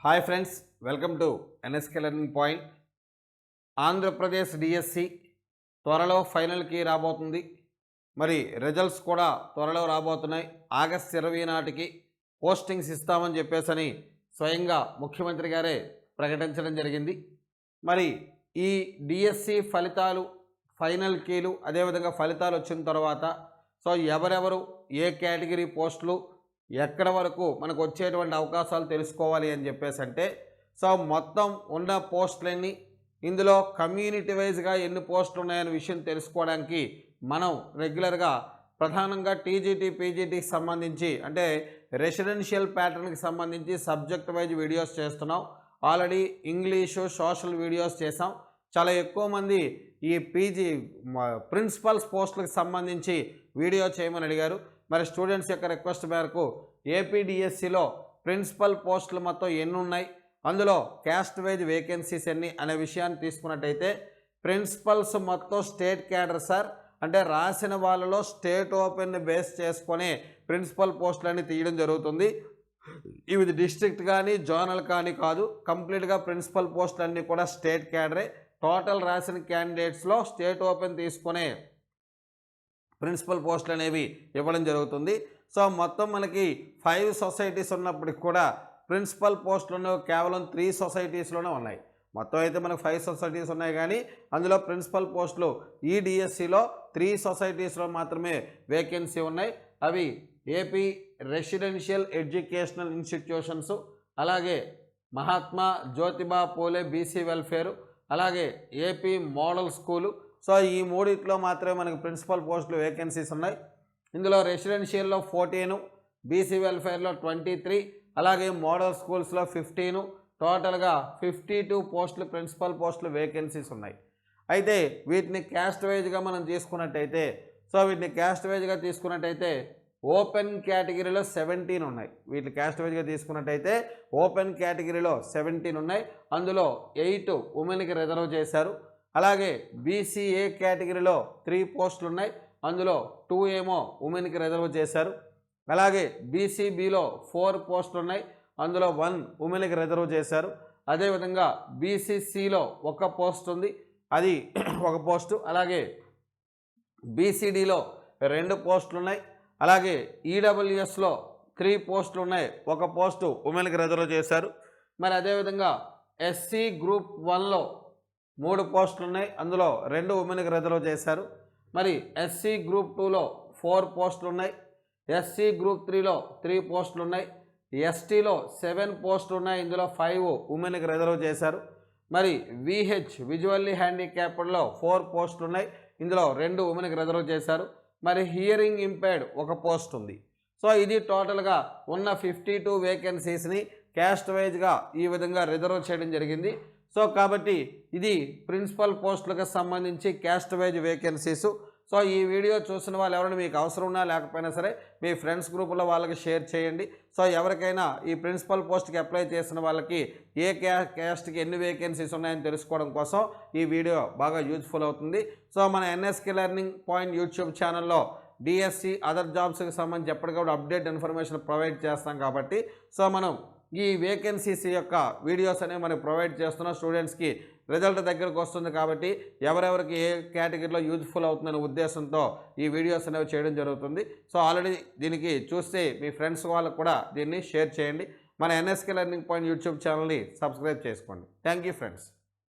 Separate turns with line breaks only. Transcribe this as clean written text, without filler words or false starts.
Hi friends, welcome to NSK learning point. Andhra Pradesh DSC త్వరలో ఫైనల్కి రాబోతుంది. మరి రిజల్ట్స్ కూడా త్వరలో రాబోతున్నాయి. ఆగస్ట్ 20 నాటికి పోస్టింగ్స్ ఇస్తామని చెప్పేసి స్వయంగా ముఖ్యమంత్రి గారే ప్రకటించడం జరిగింది. మరి ఈ డిఎస్సి ఫలితాలు ఫైనల్ కీలు అదేవిధంగా ఫలితాలు వచ్చిన తర్వాత ఎవరెవరు ఏ కేటగిరీ పోస్టులు ఎక్కడ వరకు మనకు వచ్చేటువంటి అవకాశాలు తెలుసుకోవాలి అని చెప్పేసి అంటే మొత్తం ఉన్న పోస్టులన్నీ ఇందులో కమ్యూనిటీ వైజ్గా ఎన్ని పోస్టులు ఉన్నాయనే విషయం తెలుసుకోవడానికి మనం రెగ్యులర్గా ప్రధానంగా టీజీటీ పీజీటీకి సంబంధించి అంటే రెసిడెన్షియల్ ప్యాటర్న్కి సంబంధించి సబ్జెక్ట్ వైజ్ వీడియోస్ చేస్తున్నాం. ఆల్రెడీ ఇంగ్లీషు సోషల్ వీడియోస్ చేసాం. చాలా ఎక్కువ మంది ఈ పీజీ ప్రిన్సిపల్స్ పోస్టులకు సంబంధించి వీడియో చేయమని అడిగారు. మరి స్టూడెంట్స్ యొక్క రిక్వెస్ట్ మేరకు ఏపీడిఎస్సిలో ప్రిన్సిపల్ పోస్టులు మొత్తం ఎన్ని ఉన్నాయి, అందులో క్యాస్ట్ వైజ్ వేకెన్సీస్ ఎన్ని అనే విషయాన్ని తీసుకున్నట్టయితే ప్రిన్సిపల్స్ మొత్తం స్టేట్ క్యాడర్ సార్, అంటే రాసిన వాళ్ళలో స్టేట్ ఓపెన్ని బేస్ చేసుకొని ప్రిన్సిపల్ పోస్టులన్నీ తీయడం జరుగుతుంది. ఇవి డిస్ట్రిక్ట్ కానీ జోనల్ కానీ కాదు, కంప్లీట్గా ప్రిన్సిపల్ పోస్టులన్నీ కూడా స్టేట్ క్యాడరే. టోటల్ రాసిన క్యాండిడేట్స్లో స్టేట్ ఓపెన్ తీసుకునే ప్రిన్సిపల్ పోస్టులు అనేవి ఇవ్వడం జరుగుతుంది. మొత్తం మనకి 5 సొసైటీస్ ఉన్నప్పటికి కూడా ప్రిన్సిపల్ పోస్టులు కేవలం 3 సొసైటీస్లోనే ఉన్నాయి. మొత్తం అయితే మనకు 5 సొసైటీస్ ఉన్నాయి, కానీ అందులో ప్రిన్సిపల్ పోస్టులు ఈ డిఎస్సిలో 3 సొసైటీస్లో మాత్రమే వేకెన్సీ ఉన్నాయి. అవి ఏపీ రెసిడెన్షియల్ ఎడ్యుకేషనల్ ఇన్స్టిట్యూషన్స్, అలాగే మహాత్మా జ్యోతిబా పూలే బీసీ వెల్ఫేరు, అలాగే ఏపీ మోడల్ స్కూలు. ఈ మూడిట్లో మాత్రమే మనకు ప్రిన్సిపల్ పోస్టులు వేకెన్సీస్ ఉన్నాయి. ఇందులో రెసిడెన్షియల్లో 14, బీసీ వెల్ఫేర్లో 23, అలాగే మోడల్ స్కూల్స్లో 15, టోటల్గా 52 పోస్టులు ప్రిన్సిపల్ పోస్టులు వేకెన్సీస్ ఉన్నాయి. అయితే వీటిని క్యాస్ట్ వైజ్గా మనం తీసుకున్నట్టయితే ఓపెన్ కేటగిరీలో 17 ఉన్నాయి. వీటిని క్యాస్ట్ వైజ్గా తీసుకున్నట్టయితే ఓపెన్ కేటగిరీలో 17 ఉన్నాయి. అందులో 8 ఉమెన్కి రిజర్వ్ చేశారు. అలాగే బీసీఏ కేటగిరీలో 3 పోస్టులు ఉన్నాయి. అందులో 2 ఏమో ఉమెన్కి రిజర్వ్ చేశారు. అలాగే బీసీబీలో 4 పోస్టులు ఉన్నాయి. అందులో 1 ఉమెన్కి రిజర్వ్ చేశారు. అదేవిధంగా బీసీసీలో 1 పోస్ట్ ఉంది, అది 1 పోస్టు. అలాగే బీసీడీలో 2 పోస్టులు ఉన్నాయి. అలాగే ఈడబ్ల్యూఎస్లో 3 పోస్టులు ఉన్నాయి, 1 పోస్టు ఉమెన్కి రిజర్వ్ చేశారు. మరి అదేవిధంగా ఎస్సీ గ్రూప్ 1లో 3 పోస్టులు ఉన్నాయి, అందులో 2 ఉమెన్కి రిజర్వ్ చేశారు. మరి ఎస్సీ గ్రూప్ 2లో 4 పోస్టులు ఉన్నాయి. ఎస్సీ గ్రూప్ 3లో 3 పోస్టులు ఉన్నాయి. ఎస్టీలో 7 పోస్టులు ఉన్నాయి, ఇందులో 5 ఉమెన్కి రిజర్వ్ చేశారు. మరి విహెచ్ విజువల్లీ హ్యాండిక్యాప్డ్లో 4 పోస్టులు ఉన్నాయి, ఇందులో 2 ఉమెన్కి రిజర్వ్ చేశారు. మరి హియరింగ్ ఇంపైర్డ్ 1 పోస్ట్ ఉంది. ఇది టోటల్గా ఉన్న 52 వేకెన్సీస్ని క్యాస్ట్ వైజ్గా ఈ విధంగా రిజర్వ్ చేయడం జరిగింది. కాబట్టి ఇది ప్రిన్సిపల్ పోస్టులకు సంబంధించి క్యాస్ట్ వైజ్ వేకెన్సీస్. ఈ వీడియో చూసిన వాళ్ళు ఎవరైనా మీకు అవసరం ఉన్నా లేకపోయినా సరే మీ ఫ్రెండ్స్ గ్రూపులో వాళ్ళకి షేర్ చేయండి. ఎవరికైనా ఈ ప్రిన్సిపల్ పోస్ట్కి అప్లై చేసిన వాళ్ళకి ఏ క్యాస్ట్కి ఎన్ని వేకెన్సీస్ ఉన్నాయని తెలుసుకోవడం కోసం ఈ వీడియో బాగా యూజ్ఫుల్ అవుతుంది. మన ఎన్ఎస్కే లెర్నింగ్ పాయింట్ యూట్యూబ్ ఛానల్లో డిఎస్సి అదర్ జాబ్స్కి సంబంధించి ఎప్పటికప్పుడు అప్డేట్ ఇన్ఫర్మేషన్ ప్రొవైడ్ చేస్తాం. కాబట్టి మనం ఈ వేకెన్సీస్ యొక్క వీడియోస్ అనేవి మనకు ప్రొవైడ్ చేస్తున్న స్టూడెంట్స్కి రిజల్ట్ దగ్గరకు వస్తుంది. కాబట్టి ఎవరెవరికి ఏ కేటగిరీలో యూజ్ఫుల్ అవుతుందనే ఉద్దేశంతో ఈ వీడియోస్ అనేవి చేయడం జరుగుతుంది. ఆల్రెడీ దీనికి చూస్తే మీ ఫ్రెండ్స్ వాళ్ళకు కూడా దీన్ని షేర్ చేయండి. మన ఎన్ఎస్కే లెర్నింగ్ పాయింట్ యూట్యూబ్ ఛానల్ని సబ్స్క్రైబ్ చేసుకోండి. Thank you friends.